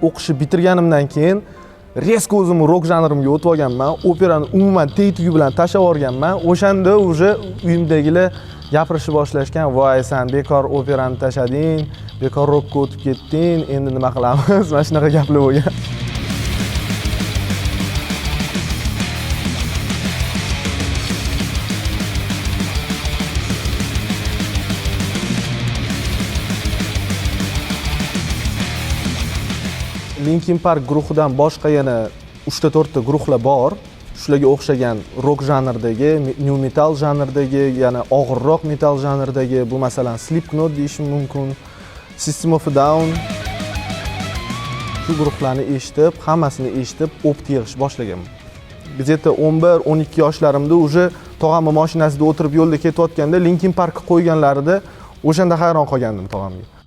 o'qishni bitirganimdan keyin резко o'zimni rock janrimga o'tib olganman. Operani umuman teg-tugi bilan tashlab yuborganman. O'shanda уже uyimdagilar gapirishni boshlashgan. "Voy, sen bekor operani tashlading, bekor rockka o'tib ketding, endi nima qilamiz?" Mana shunaqa gaplar bo'lgan. Linkin Park guruhidan boshqa yana 3-4 ta guruhlar bor. Shularga o'xshagan rock janridagi, new metal janridagi, yana og'irroq metal janridagi, bu masalan Slipknot deyishim mumkin, System of a Down. Shu guruhlarni eshitib, hammasini eshitib, o'pti yig'ish boshlaganman. Где-то 11-12 yoshlarimda уже tog'amning mashinasida o'tirib yo'lda ketayotganda Linkin Parkni qo'yganlarida o'shanda hayron qolgandim tog'amga.